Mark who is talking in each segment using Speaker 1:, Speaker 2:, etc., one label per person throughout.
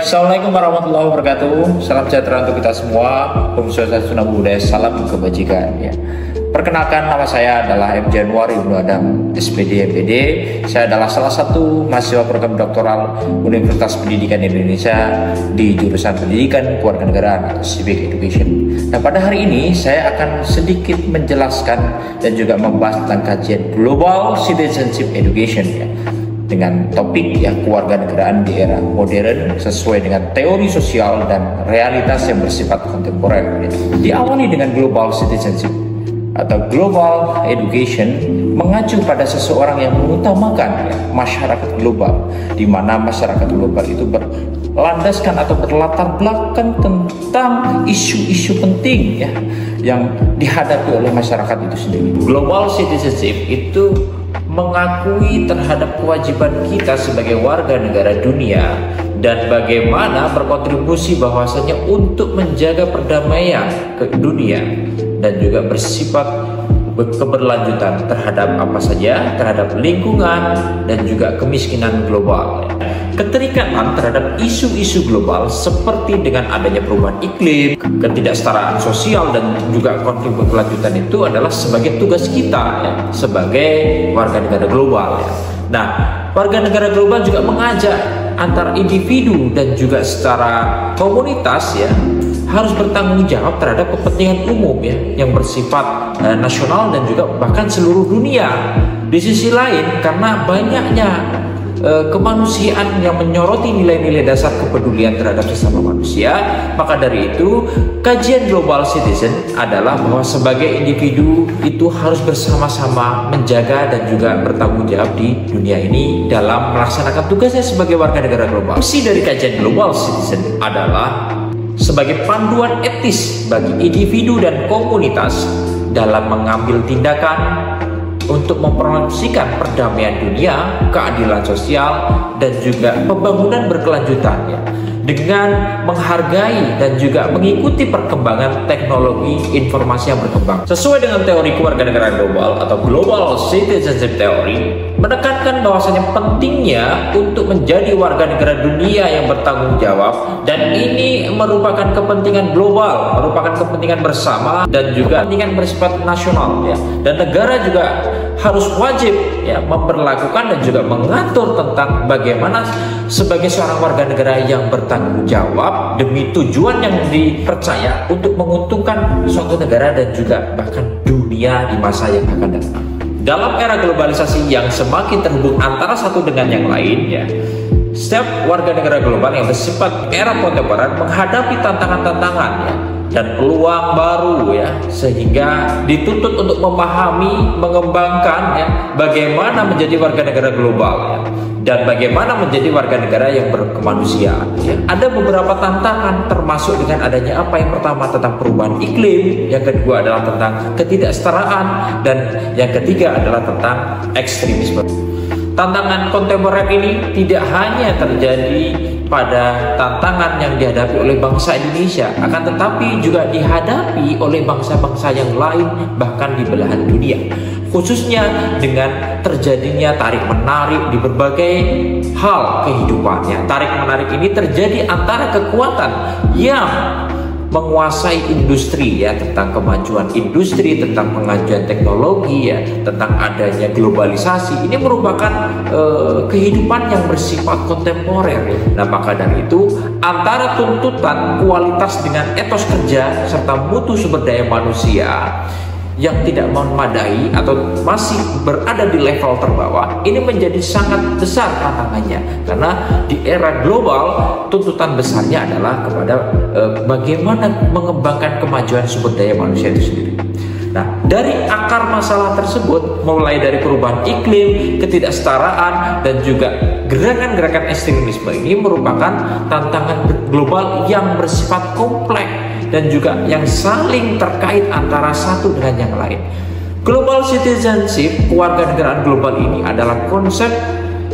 Speaker 1: Assalamualaikum warahmatullahi wabarakatuh. Salam sejahtera untuk kita semua. Pemirsa Sunnah Budaya, salam kebajikan ya. Perkenalkan, nama saya adalah M. Januari Ibnu Adam, SPD MPD. Saya adalah salah satu mahasiswa program doktoral Universitas Pendidikan Indonesia di jurusan Pendidikan Kewarganegaraan atau Civic Education. Nah, pada hari ini saya akan sedikit menjelaskan dan juga membahas tentang kajian Global Citizenship Education ya, dengan topik yang kewarganegaraan di era modern sesuai dengan teori sosial dan realitas yang bersifat kontemporer. Diawali dengan global citizenship atau global education mengacu pada seseorang yang mengutamakan masyarakat global, di mana masyarakat global itu berlandaskan atau berlatar belakang tentang isu-isu penting ya yang dihadapi oleh masyarakat itu sendiri. Global citizenship itu mengakui terhadap kewajiban kita sebagai warga negara dunia dan bagaimana berkontribusi bahwasanya untuk menjaga perdamaian ke dunia dan juga bersifat keberlanjutan terhadap apa saja, terhadap lingkungan dan juga kemiskinan global. Keterikatan terhadap isu-isu global seperti dengan adanya perubahan iklim, ketidaksetaraan sosial dan juga konflik berkelanjutan itu adalah sebagai tugas kita ya, sebagai warga negara global ya. Nah, warga negara global juga mengajak antar individu dan juga secara komunitas ya harus bertanggung jawab terhadap kepentingan umum ya yang bersifat nasional dan juga bahkan seluruh dunia. Di sisi lain, karena banyaknya kemanusiaan yang menyoroti nilai-nilai dasar kepedulian terhadap sesama manusia, maka dari itu kajian global citizen adalah bahwa sebagai individu itu harus bersama-sama menjaga dan juga bertanggung jawab di dunia ini dalam melaksanakan tugasnya sebagai warga negara global. Fungsi dari kajian global citizen adalah sebagai panduan etis bagi individu dan komunitas dalam mengambil tindakan untuk mempromosikan perdamaian dunia, keadilan sosial, dan juga pembangunan berkelanjutan ya, dengan menghargai dan juga mengikuti perkembangan teknologi informasi yang berkembang. Sesuai dengan teori kewarganegaraan global atau Global Citizenship Theory, menekankan bahwasanya pentingnya untuk menjadi warga negara dunia yang bertanggung jawab, dan ini merupakan kepentingan global, merupakan kepentingan bersama dan juga kepentingan bersifat nasional ya. Dan negara juga harus wajib ya memperlakukan dan juga mengatur tentang bagaimana sebagai seorang warga negara yang bertanggung jawab demi tujuan yang dipercaya untuk menguntungkan suatu negara dan juga bahkan dunia di masa yang akan datang. Dalam era globalisasi yang semakin terhubung antara satu dengan yang lain ya, setiap warga negara global yang bersifat era kontemporer menghadapi tantangan-tantangan ya dan peluang baru ya, sehingga dituntut untuk memahami, mengembangkan ya bagaimana menjadi warga negara global ya, dan bagaimana menjadi warga negara yang berkemanusiaan ya. Ada beberapa tantangan termasuk dengan adanya apa yang pertama tentang perubahan iklim, yang kedua adalah tentang ketidaksetaraan, dan yang ketiga adalah tentang ekstremisme. Tantangan kontemporer ini tidak hanya terjadi pada tantangan yang dihadapi oleh bangsa Indonesia, akan tetapi juga dihadapi oleh bangsa-bangsa yang lain bahkan di belahan dunia, khususnya dengan terjadinya tarik-menarik di berbagai hal kehidupannya. Tarik-menarik ini terjadi antara kekuatan yang menguasai industri ya, tentang kemajuan industri, tentang pengajuan teknologi ya, tentang adanya globalisasi. Ini merupakan kehidupan yang bersifat kontemporer ya. Nah, maka dari itu antara tuntutan kualitas dengan etos kerja serta mutu sumber daya manusia yang tidak memadai atau masih berada di level terbawah, ini menjadi sangat besar tantangannya, karena di era global tuntutan besarnya adalah kepada bagaimana mengembangkan kemajuan sumber daya manusia itu sendiri. Nah, dari akar masalah tersebut, mulai dari perubahan iklim, ketidaksetaraan, dan juga gerakan-gerakan ekstremisme, ini merupakan tantangan global yang bersifat kompleks dan juga yang saling terkait antara satu dengan yang lain. Global citizenship, kewarganegaraan global ini adalah konsep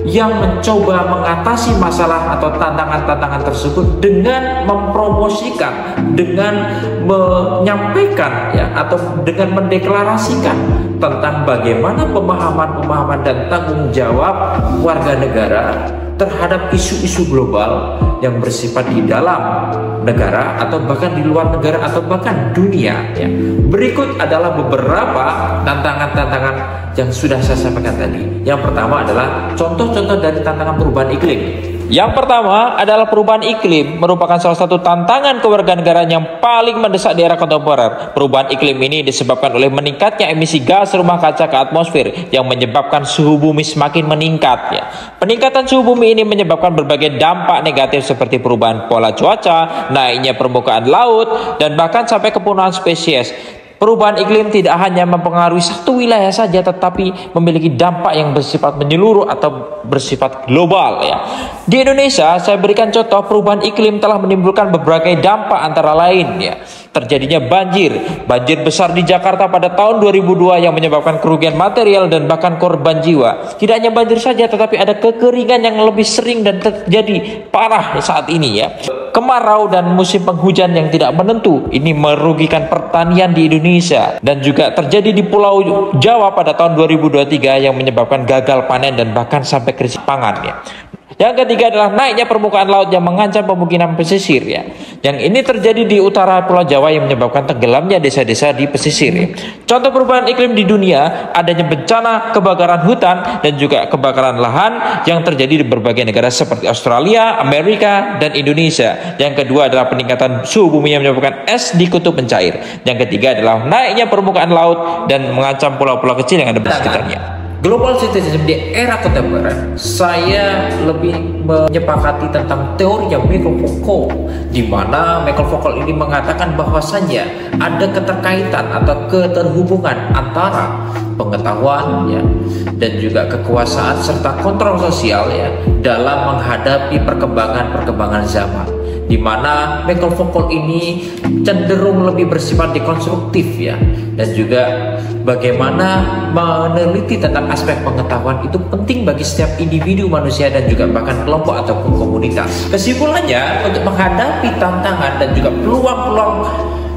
Speaker 1: yang mencoba mengatasi masalah atau tantangan-tantangan tersebut dengan mempromosikan, dengan menyampaikan ya, atau dengan mendeklarasikan tentang bagaimana pemahaman-pemahaman dan tanggung jawab warga negara terhadap isu-isu global yang bersifat di dalam negara atau bahkan di luar negara atau bahkan dunia ya. Berikut adalah beberapa tantangan-tantangan yang sudah saya sampaikan tadi. Yang pertama adalah contoh-contoh dari tantangan perubahan iklim. Yang pertama adalah perubahan iklim merupakan salah satu tantangan kewarganegaraan yang paling mendesak di era kontemporer. Perubahan iklim ini disebabkan oleh meningkatnya emisi gas rumah kaca ke atmosfer yang menyebabkan suhu bumi semakin meningkat ya. Peningkatan suhu bumi ini menyebabkan berbagai dampak negatif seperti perubahan pola cuaca, naiknya permukaan laut, dan bahkan sampai kepunahan spesies. Perubahan iklim tidak hanya mempengaruhi satu wilayah saja, tetapi memiliki dampak yang bersifat menyeluruh atau bersifat global ya. Di Indonesia, saya berikan contoh, perubahan iklim telah menimbulkan berbagai dampak antara lain ya. Terjadinya banjir besar di Jakarta pada tahun 2002 yang menyebabkan kerugian material dan bahkan korban jiwa. Tidak hanya banjir saja, tetapi ada kekeringan yang lebih sering dan terjadi parah saat ini ya. Kemarau dan musim penghujan yang tidak menentu ini merugikan pertanian di Indonesia, dan juga terjadi di Pulau Jawa pada tahun 2023 yang menyebabkan gagal panen dan bahkan sampai krisis pangan ya. Yang ketiga adalah naiknya permukaan laut yang mengancam pemukiman pesisir ya. Yang ini terjadi di utara Pulau Jawa yang menyebabkan tenggelamnya desa-desa di pesisir ya. Contoh perubahan iklim di dunia adanya bencana kebakaran hutan dan juga kebakaran lahan yang terjadi di berbagai negara seperti Australia, Amerika, dan Indonesia. Yang kedua adalah peningkatan suhu bumi yang menyebabkan es di kutub mencair. Yang ketiga adalah naiknya permukaan laut dan mengancam pulau-pulau kecil yang ada di sekitarnya. Global citizenship di era kontemporer, saya lebih menyepakati tentang teori yang Michael Foucault, di mana Michael Foucault ini mengatakan bahwasanya ada keterkaitan atau keterhubungan antara pengetahuan ya, dan juga kekuasaan serta kontrol sosial ya dalam menghadapi perkembangan zaman. Di mana Michael Foucault ini cenderung lebih bersifat dekonstruktif ya, dan juga bagaimana meneliti tentang aspek pengetahuan itu penting bagi setiap individu manusia dan juga bahkan kelompok ataupun komunitas. Kesimpulannya, untuk menghadapi tantangan dan juga peluang-peluang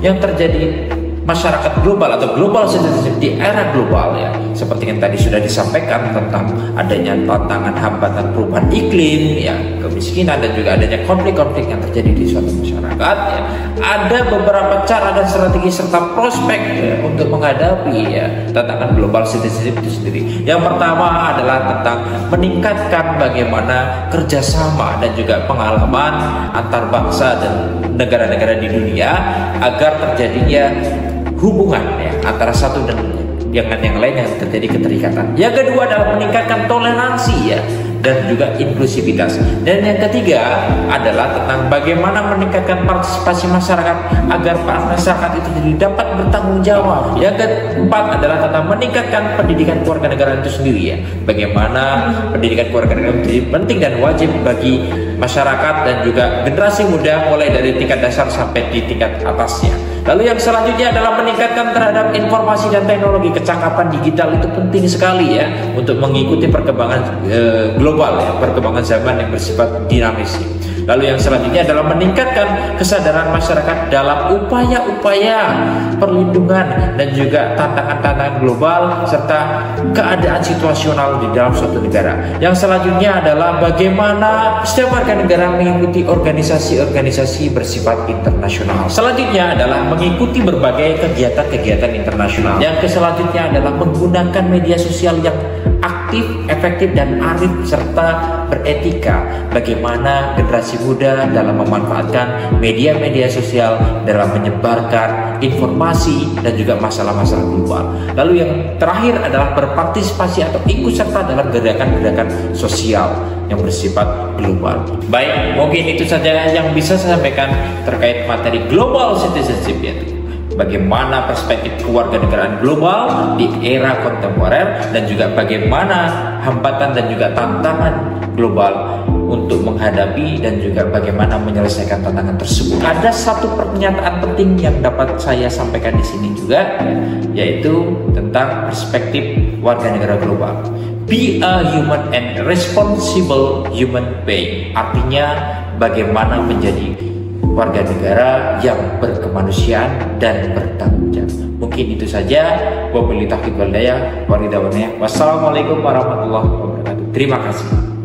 Speaker 1: yang terjadi masyarakat global atau global citizenship di era global ya, seperti yang tadi sudah disampaikan tentang adanya tantangan hambatan perubahan iklim ya, kemiskinan, dan juga adanya konflik-konflik yang terjadi di suatu masyarakat ya. Ada beberapa cara dan strategi serta prospek ya, untuk menghadapi ya tantangan global citizenship itu sendiri. Yang pertama adalah tentang meningkatkan bagaimana kerjasama dan juga pengalaman antar bangsa dan negara-negara di dunia agar terjadinya hubungan ya, antara satu dan dengan yang lain yang terjadi keterikatan. Yang kedua adalah meningkatkan toleransi ya, dan juga inklusivitas. Dan yang ketiga adalah tentang bagaimana meningkatkan partisipasi masyarakat agar masyarakat itu dapat bertanggung jawab. Yang keempat adalah tentang meningkatkan pendidikan kewarganegaraan itu sendiri ya. Bagaimana pendidikan kewarganegaraan itu penting dan wajib bagi masyarakat dan juga generasi muda mulai dari tingkat dasar sampai di tingkat atasnya. Lalu yang selanjutnya adalah meningkatkan terhadap informasi dan teknologi. Kecakapan digital itu penting sekali ya untuk mengikuti perkembangan global ya, perkembangan zaman yang bersifat dinamis. Lalu yang selanjutnya adalah meningkatkan kesadaran masyarakat dalam upaya-upaya perlindungan dan juga tantangan-tantangan global serta keadaan situasional di dalam suatu negara. Yang selanjutnya adalah bagaimana setiap warga negara mengikuti organisasi-organisasi bersifat internasional. Selanjutnya adalah mengikuti berbagai kegiatan-kegiatan internasional. Yang selanjutnya adalah menggunakan media sosial yang aktif, efektif, dan arif serta beretika. Bagaimana generasi muda dalam memanfaatkan media-media sosial dalam menyebarkan informasi dan juga masalah-masalah global. Lalu yang terakhir adalah berpartisipasi atau ikut serta dalam gerakan-gerakan sosial yang bersifat global. Baik, mungkin itu saja yang bisa saya sampaikan terkait materi global citizenship, yaitu bagaimana perspektif kewarganegaraan global di era kontemporer dan juga bagaimana hambatan dan juga tantangan global untuk menghadapi dan juga bagaimana menyelesaikan tantangan tersebut. Ada satu pernyataan penting yang dapat saya sampaikan di sini juga, yaitu tentang perspektif warga negara global. Be a human and responsible human being. Artinya bagaimana menjadi warga negara yang berkemanusiaan dan bertanggung jawab. Mungkin itu saja. Wabillahi taufiq wal hidayah. Wassalamualaikum warahmatullahi wabarakatuh. Terima kasih.